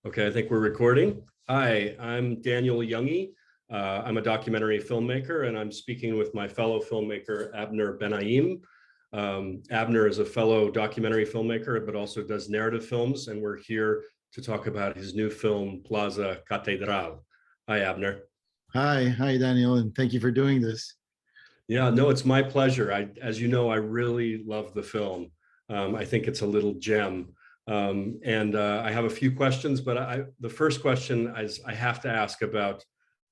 Okay, I think we're recording. Hi, I'm Daniel Junge. I'm a documentary filmmaker, and I'm speaking with my fellow filmmaker, Abner Benaim. Abner is a fellow documentary filmmaker, but also does narrative films, and we're here to talk about his new film, Plaza Catedral. Hi, Abner. Hi, Daniel, and thank you for doing this. Yeah, no, it's my pleasure. As you know, I really love the film. I think it's a little gem. And I have a few questions, but the first question is I have to ask about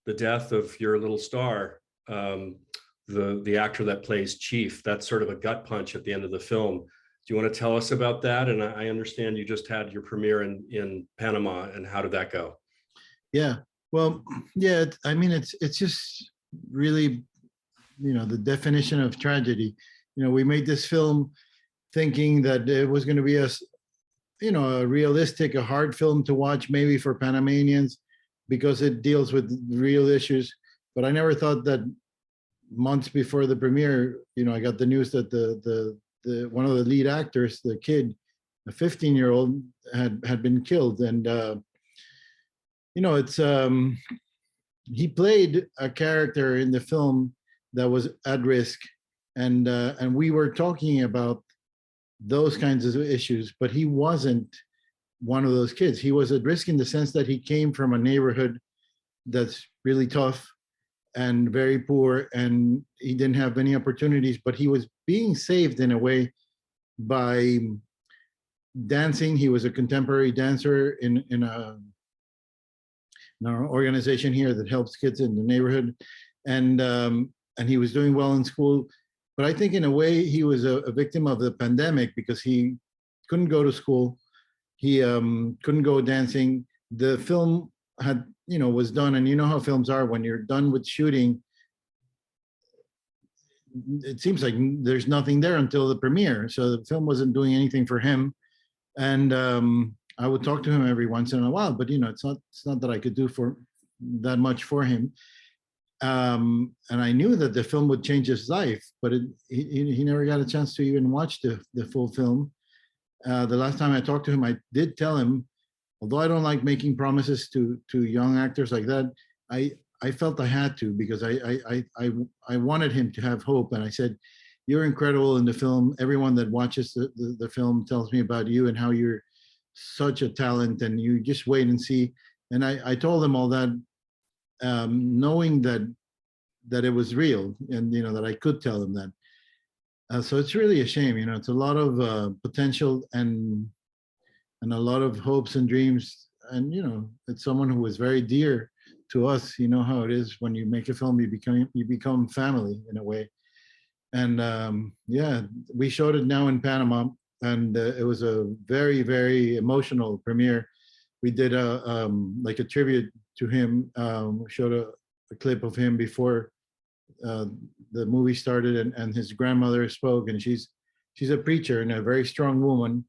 the death of your little star, the actor that plays Chief. That's sort of a gut punch at the end of the film. Do you want to tell us about that? And I understand you just had your premiere in Panama, and how did that go? Yeah, well, yeah, I mean, it's just really, the definition of tragedy. We made this film thinking that it was going to be a realistic, a hard film to watch, maybe for Panamanians, because it deals with real issues. But I never thought that months before the premiere, I got the news that the one of the lead actors, the kid, a 15-year-old, had been killed, and it's he played a character in the film that was at risk, and we were talking about those kinds of issues, but he wasn't one of those kids. He was at risk in the sense that he came from a neighborhood that's really tough and very poor, and he didn't have any opportunities, but he was being saved in a way by dancing. He was a contemporary dancer in our organization here that helps kids in the neighborhood, and he was doing well in school. But I think in a way he was a victim of the pandemic, because he couldn't go to school, he couldn't go dancing. The film was done, and you know how films are. When you're done with shooting, it seems like there's nothing there until the premiere. So the film wasn't doing anything for him, and I would talk to him every once in a while, but it's not that I could do for that much for him. And I knew that the film would change his life, but he never got a chance to even watch the full film. The last time I talked to him, I did tell him, although I don't like making promises to young actors like that, I felt I had to, because I wanted him to have hope. And I said, "You're incredible in the film. Everyone that watches the film tells me about you and how you're such a talent, and you just wait and see." And I told him all that, knowing that it was real, and that I could tell him that. So it's really a shame. It's a lot of potential and a lot of hopes and dreams, and it's someone who was very dear to us. You know how it is when you make a film, you become family in a way. And yeah, we showed it now in Panama, and it was a very, very emotional premiere. We did like a tribute to him. Showed a clip of him before the movie started, and his grandmother spoke, and she's a preacher and a very strong woman,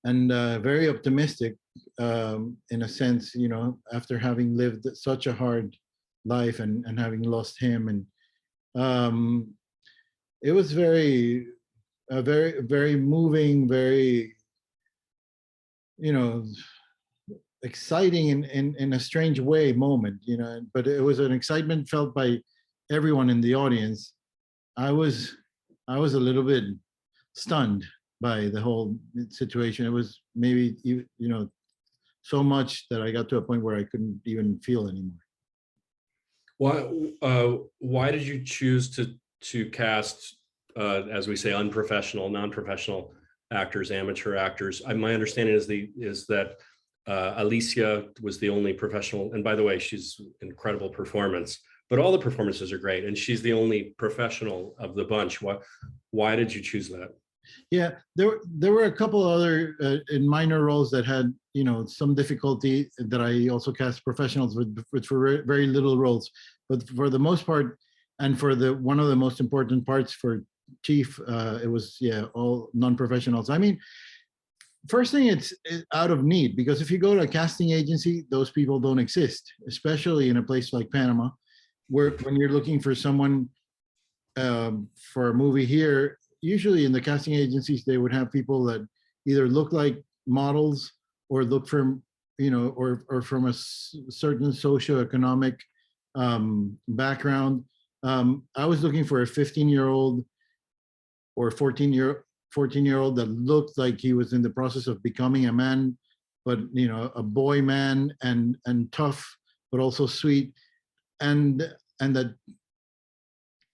and very optimistic, in a sense, after having lived such a hard life and having lost him. And it was very very moving, very exciting in a strange way moment, but it was an excitement felt by everyone in the audience. I was a little bit stunned by the whole situation. It was maybe so much that I got to a point where I couldn't even feel anymore. Why did you choose to cast, as we say, unprofessional, non-professional actors, amateur actors? My understanding is that Alicia was the only professional, and by the way, she's an incredible performance, but all the performances are great, and she's the only professional of the bunch. Why did you choose that? Yeah, there were a couple other in minor roles that had some difficulty, that I also cast professionals with for very little roles. But for the most part, and for one of the most important parts for Chief, it was all non-professionals. I mean, first thing, it's out of need, because if you go to a casting agency, those people don't exist, especially in a place like Panama, where when you're looking for someone for a movie here, usually in the casting agencies, they would have people that either look like models or look from, or from a certain socioeconomic background. I was looking for a 15-year-old or 14-year-old that looked like he was in the process of becoming a man, but a boy man, and tough, but also sweet, and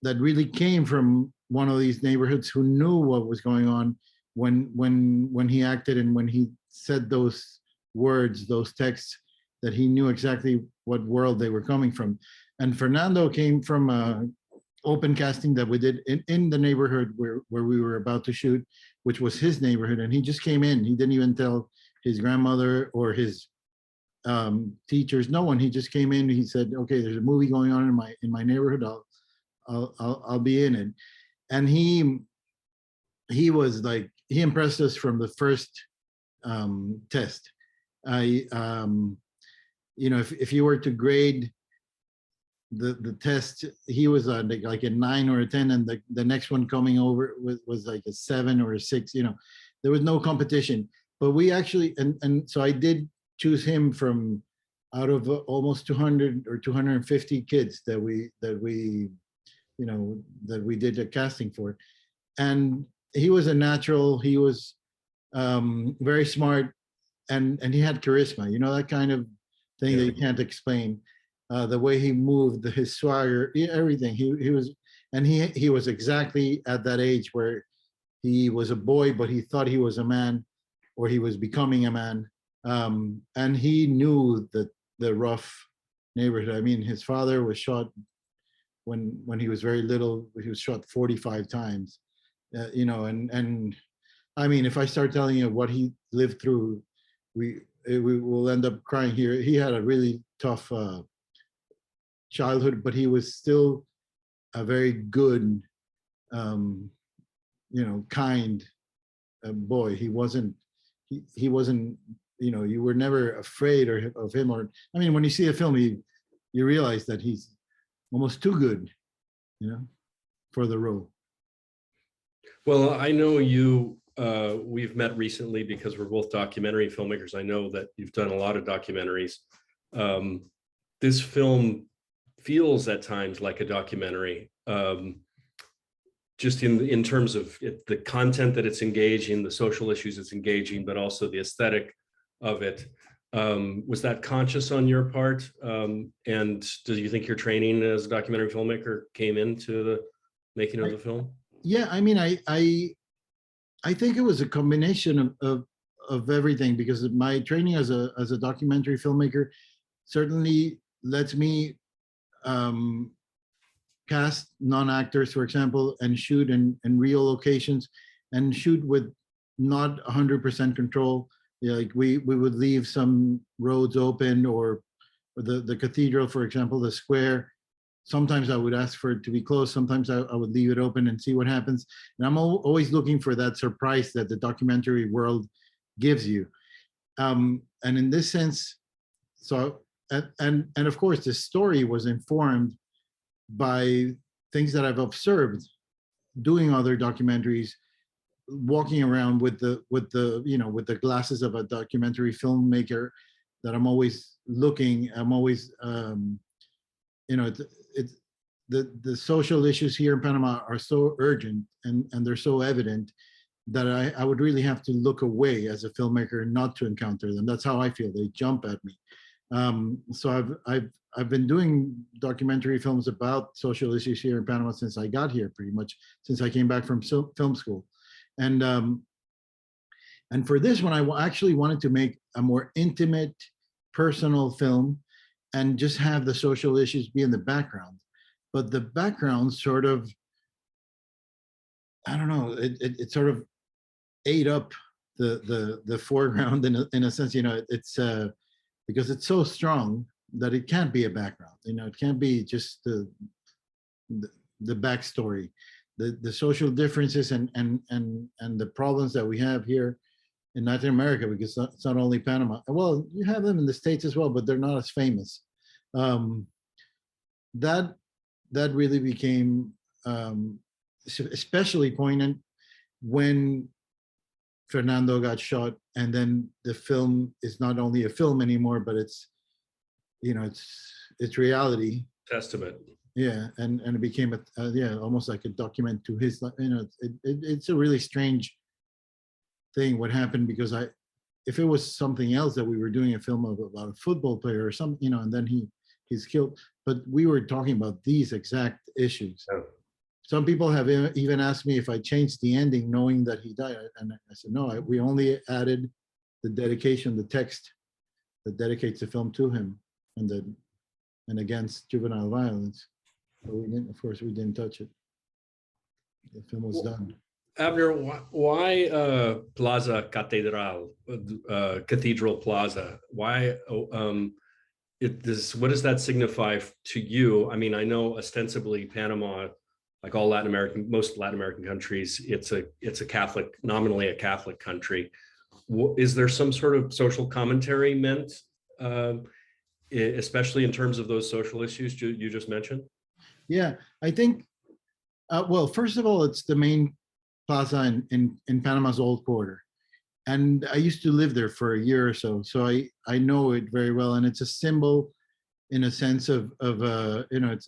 that really came from one of these neighborhoods, who knew what was going on when he acted, and when he said those words, those texts, that he knew exactly what world they were coming from. And Fernando came from a open casting that we did in the neighborhood where we were about to shoot, which was his neighborhood. And he just came in. He didn't even tell his grandmother or his teachers, no one. He just came in. He said, "Okay, there's a movie going on in my neighborhood. I'll be in it." And he was like, he impressed us from the first test. I if you were to grade the test, he was like a 9 or a 10, and the next one coming over was like a 7 or a 6. There was no competition. But we actually, and so I did choose him from out of almost 200 or 250 kids that we did a casting for. And he was a natural. He was very smart, and he had charisma, that kind of thing that you can't explain. The way he moved, his swagger, everything. He was, and he was exactly at that age where he was a boy, but he thought he was a man, or he was becoming a man. And he knew the rough neighborhood. I mean, his father was shot when he was very little. He was shot 45 times. And I mean, if I start telling you what he lived through, we will end up crying here. He had a really tough childhood, but he was still a very good, kind boy. He wasn't, you were never afraid of him. Or, I mean, when you see a film, you realize that he's almost too good, for the role. Well, I know you, we've met recently because we're both documentary filmmakers. I know that you've done a lot of documentaries. This film feels at times like a documentary, just in terms of the content that it's engaging, the social issues it's engaging, but also the aesthetic of it. Was that conscious on your part? And do you think your training as a documentary filmmaker came into the making of the film? Yeah, I mean, I think it was a combination of everything, because my training as a documentary filmmaker certainly lets me cast non-actors, for example, and shoot in real locations, and shoot with not 100% control. Like we would leave some roads open, or the cathedral, for example, the square. Sometimes I would ask for it to be closed. Sometimes I would leave it open and see what happens. And I'm always looking for that surprise that the documentary world gives you. And in this sense, so, and of course, the story was informed by things that I've observed doing other documentaries, walking around with the glasses of a documentary filmmaker, that I'm always looking. I'm always it's the social issues here in Panama are so urgent, and they're so evident, that I would really have to look away as a filmmaker not to encounter them. That's how I feel. They jump at me. So I've been doing documentary films about social issues here in Panama since I got here, pretty much since I came back from film school. And for this one, I actually wanted to make a more intimate, personal film, and just have the social issues be in the background. But the background sort of, I don't know, it sort of ate up the foreground in a sense. It's because it's so strong that it can't be a background. It can't be just the backstory. The social differences and the problems that we have here in Latin America, because it's not only Panama. Well, you have them in the States as well, but they're not as famous. That really became especially poignant when Fernando got shot, and then the film is not only a film anymore, but it's, you know, it's reality. Testament. Yeah, and it became yeah, almost like a document to his, you know, it's a really strange thing what happened, because if it was something else that we were doing a film about a football player or something, you know, and then he's killed, but we were talking about these exact issues. Yeah. Some people have even asked me if I changed the ending knowing that he died, and I said no, we only added the dedication, the text that dedicates the film to him and against juvenile violence. But we didn't, of course, we didn't touch it. The film was done. Abner, why Plaza Catedral, Cathedral Plaza? Why what does that signify to you? I mean, I know ostensibly Panama, like all most Latin American countries, it's a Catholic, nominally a Catholic country. Is there some sort of social commentary meant, especially in terms of those social issues you just mentioned? Yeah, I think, well, first of all, it's the main plaza in Panama's old quarter. And I used to live there for a year or so, so I know it very well. And it's a symbol in a sense of you know,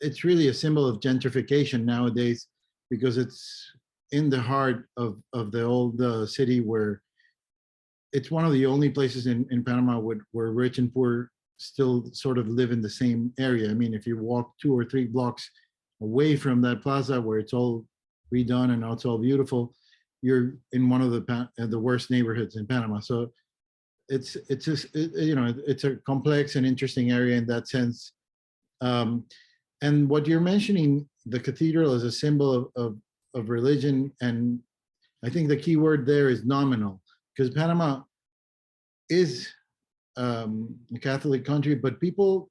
it's really a symbol of gentrification nowadays, because it's in the heart of the old city, where it's one of the only places in Panama where rich and poor still sort of live in the same area. I mean, if you walk 2 or 3 blocks away from that plaza where it's all redone and now it's all beautiful, you're in one of the worst neighborhoods in Panama. So it's just, you know, it's a complex and interesting area in that sense. And what you're mentioning, the cathedral is a symbol of religion, and I think the key word there is nominal, because Panama is a Catholic country, but people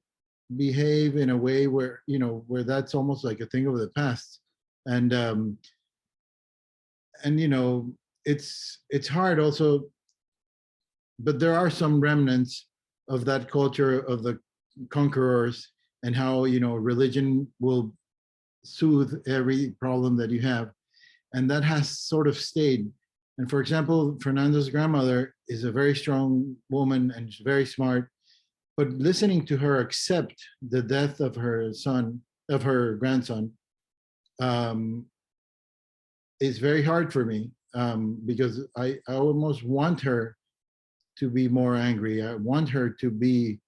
behave in a way where, you know, where that's almost like a thing of the past. And you know, it's hard also, but there are some remnants of that culture of the conquerors, and how, you know, religion will soothe every problem that you have, and that has sort of stayed. And for example, Fernando's grandmother is a very strong woman and she's very smart, but listening to her accept the death of her grandson, is very hard for me, because I almost want her to be more angry. I want her to be,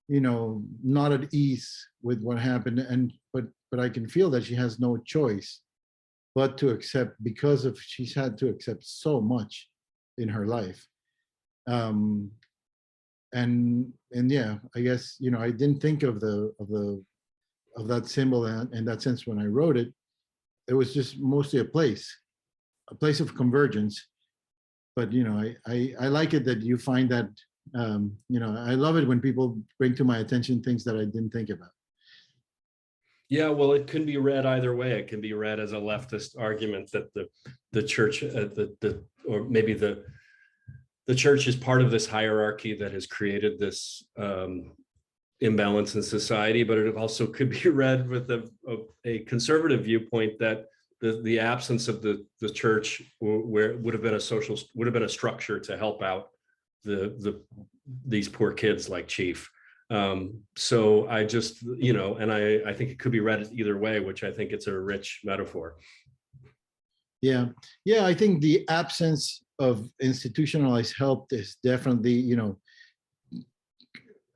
you know, not at ease with what happened, but I can feel that she has no choice but to accept, because of she's had to accept so much in her life. And yeah, I guess, you know, I didn't think of that symbol in that sense when I wrote it. It was just mostly a place of convergence. But you know, I like it that you find that, you know, I love it when people bring to my attention things that I didn't think about. Yeah, well, it can be read either way. It can be read as a leftist argument that the church, or maybe the church is part of this hierarchy that has created this imbalance in society. But it also could be read with a conservative viewpoint that the absence of the church, where would have been a structure to help out these poor kids like Chief. So I just, you know, and I think it could be read either way, which I think it's a rich metaphor. Yeah, I think the absence of institutionalized help is definitely, you know,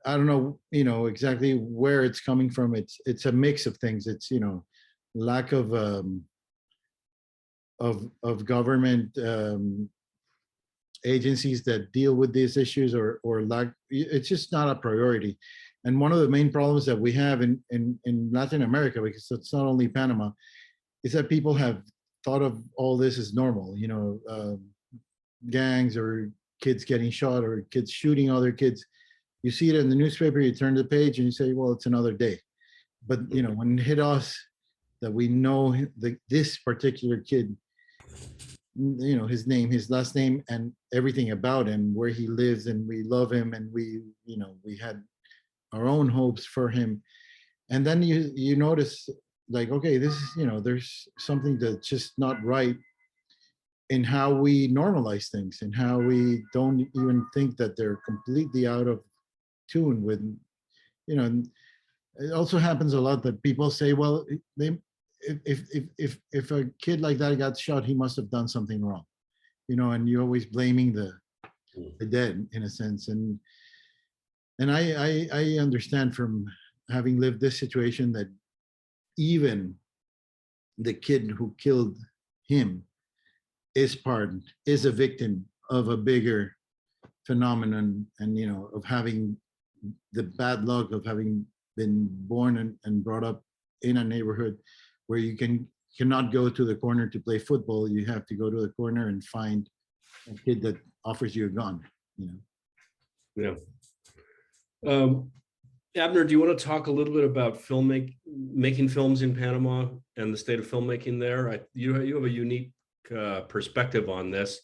I don't know, you know, exactly where it's coming from. It's a mix of things. It's, you know, lack of government agencies that deal with these issues, or lack. It's just not a priority. And one of the main problems that we have in Latin America, because it's not only Panama, is that people have thought of all this as normal. You know, gangs or kids getting shot or kids shooting other kids. You see it in the newspaper, you turn the page and you say, well, it's another day. But you know, when it hit us that we know this particular kid, you know, his name, his last name, and everything about him, where he lives, and we love him, and we, you know, we had our own hopes for him. And then you notice, like, okay, this is, you know, there's something that's just not right. in how we normalize things and how we don't even think that they're completely out of tune with, you know. And it also happens a lot that people say, well, they, if a kid like that got shot, he must have done something wrong, you know, and you're always blaming the dead in a sense. And I understand from having lived this situation that even the kid who killed him is a victim of a bigger phenomenon, and you know, of having the bad luck of having been born and brought up in a neighborhood where you cannot go to the corner to play football. You have to go to the corner and find a kid that offers you a gun, you know. Yeah. Abner, do you want to talk a little bit about making films in Panama and the state of filmmaking there? You have a unique perspective on this.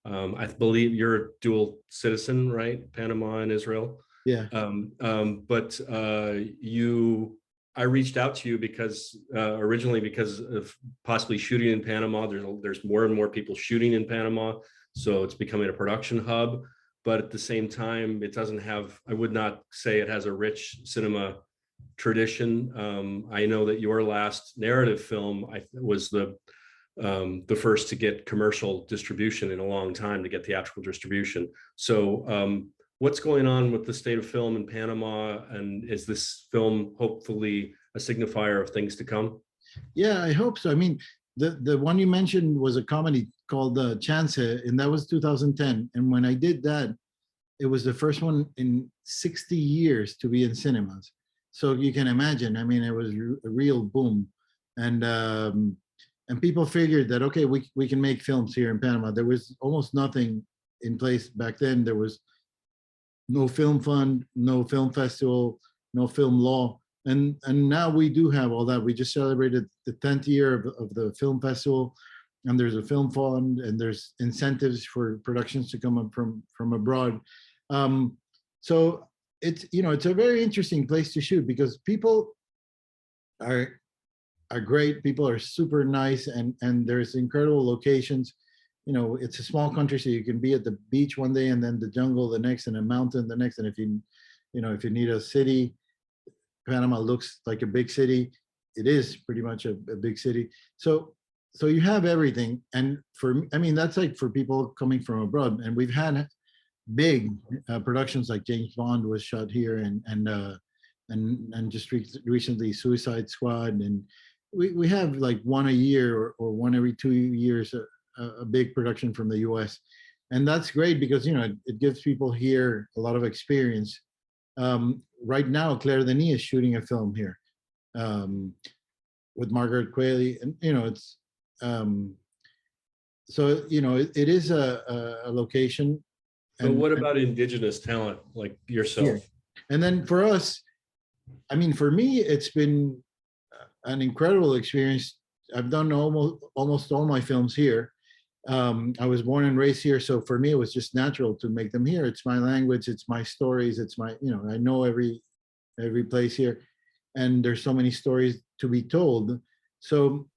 I believe you're a dual citizen, right? Panama and Israel. Yeah. But I reached out to you because originally because of possibly shooting in Panama. There's more and more people shooting in Panama, so it's becoming a production hub. But at the same time, it doesn't have, I would not say it has a rich cinema tradition. I know that your last narrative film was the first to get commercial distribution in a long time, to get theatrical distribution. So what's going on with the state of film in Panama? And is this film hopefully a signifier of things to come? Yeah, I hope so. I mean, the one you mentioned was a comedy called Chance, and that was 2010. And when I did that, it was the first one in 60 years to be in cinemas. So you can imagine, I mean, it was a real boom. And people figured that, okay, we can make films here in Panama. There was almost nothing in place back then. There was no film fund, no film festival, no film law. And now we do have all that. We just celebrated the 10th year of the film festival, and there's a film fund, and there's incentives for productions to come up from abroad. So it's, you know, it's a very interesting place to shoot because people are great. People are super nice, and there's incredible locations. You know, it's a small country, so you can be at the beach one day and then the jungle the next and a mountain the next. And if you know, if you need a city, Panama looks like a big city. It is pretty much a big city. So you have everything. And I mean, that's like for people coming from abroad. And we've had big productions like James Bond was shot here, and just recently Suicide Squad. And we have like one a year or one every 2 years, a big production from the US. And that's great because, you know, it gives people here a lot of experience. Right now, Claire Denis is shooting a film here with Margaret Qualley, and you know, it's so you know, it is a location. But what about indigenous talent like yourself? Here. And then for us, I mean, for me, it's been an incredible experience. I've done almost all my films here. I was born and raised here, so for me it was just natural to make them here. It's my language, it's my stories, it's my, you know, I know every place here, and there's so many stories to be told. So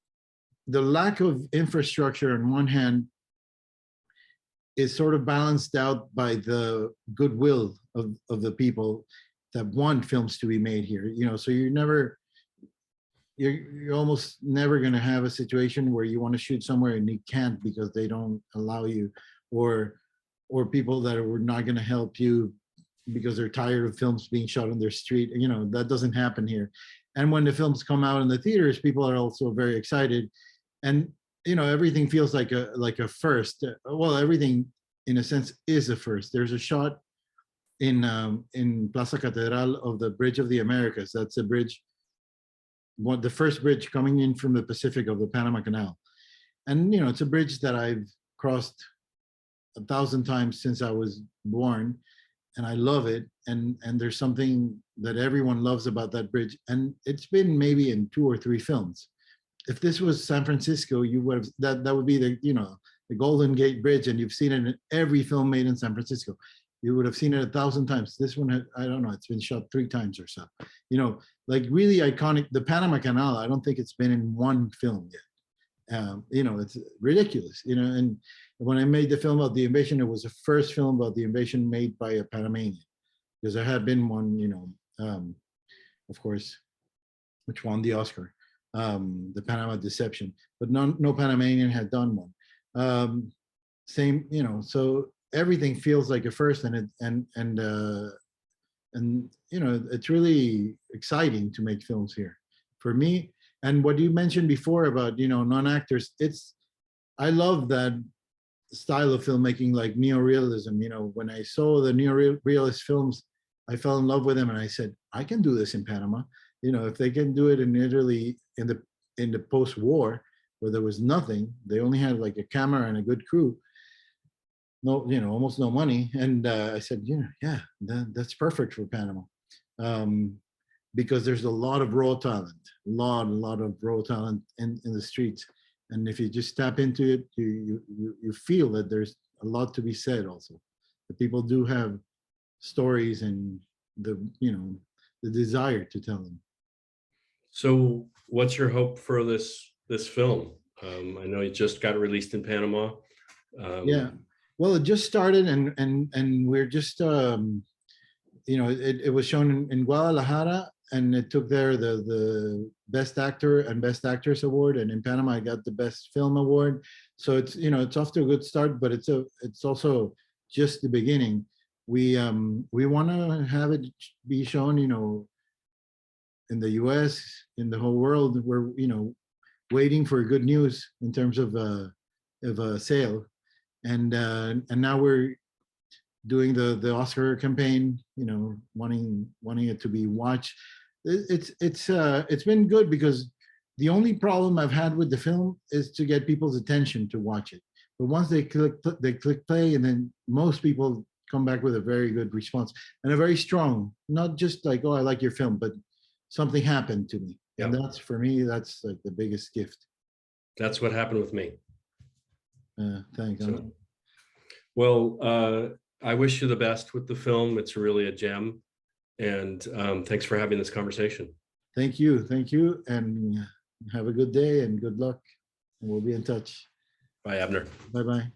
the lack of infrastructure on one hand is sort of balanced out by the goodwill of the people that want films to be made here. You know, so you're almost never going to have a situation where you want to shoot somewhere and you can't because they don't allow you, or people that are not going to help you because they're tired of films being shot on their street. You know, that doesn't happen here. And when the films come out in the theaters, people are also very excited. And you know, everything feels like a first. Well, everything in a sense is a first. There's a shot in Plaza Catedral of the Bridge of the Americas. That's a bridge, the first bridge coming in from the Pacific of the Panama Canal. And you know, it's a bridge that I've crossed 1,000 times since I was born, and I love it. And there's something that everyone loves about that bridge. And it's been maybe in 2 or 3 films. If this was San Francisco, you would have, that would be the, you know, the Golden Gate Bridge, and you've seen it in every film made in San Francisco. You would have seen it 1,000 times. This one, I don't know, it's been shot 3 times or so. You know, like really iconic. The Panama Canal, I don't think it's been in one film yet. You know, it's ridiculous, you know. And when I made the film about the invasion, it was the first film about the invasion made by a Panamanian, because there had been one, you know, of course, which won the Oscar, the Panama Deception, but no Panamanian had done one. Same, you know, so everything feels like a first, and you know, it's really exciting to make films here for me. And what you mentioned before about, you know, non-actors, I love that style of filmmaking, like neorealism. You know, when I saw the neorealist films, I fell in love with them, and I said, I can do this in Panama. You know, if they can do it in Italy in the post-war, where there was nothing, they only had like a camera and a good crew, no, you know, almost no money. And I said, yeah, that's perfect for Panama. Because there's a lot of raw talent, a lot of raw talent in the streets. And if you just tap into it, you feel that there's a lot to be said also. The people do have stories and the desire to tell them. So what's your hope for this film? I know it just got released in Panama. Yeah, well, it just started, and we're just it was shown in Guadalajara, and it took there the best actor and best actress award, and in Panama I got the best film award. So it's, you know, it's off to a good start, but it's also just the beginning. We want to have it be shown, you know, in the US, in the whole world. We're, you know, waiting for good news in terms of a sale, and now we're doing the Oscar campaign, you know, wanting it to be watched. It's been good, because the only problem I've had with the film is to get people's attention to watch it. But once they click play, and then most people come back with a very good response, and a very strong, not just like, oh, I like your film, but something happened to me. Yeah. And that's, for me, that's like the biggest gift. That's what happened with me. Thanks. So, well, I wish you the best with the film. It's really a gem. And thanks for having this conversation. Thank you. And have a good day and good luck. And we'll be in touch. Bye, Abner. Bye-bye.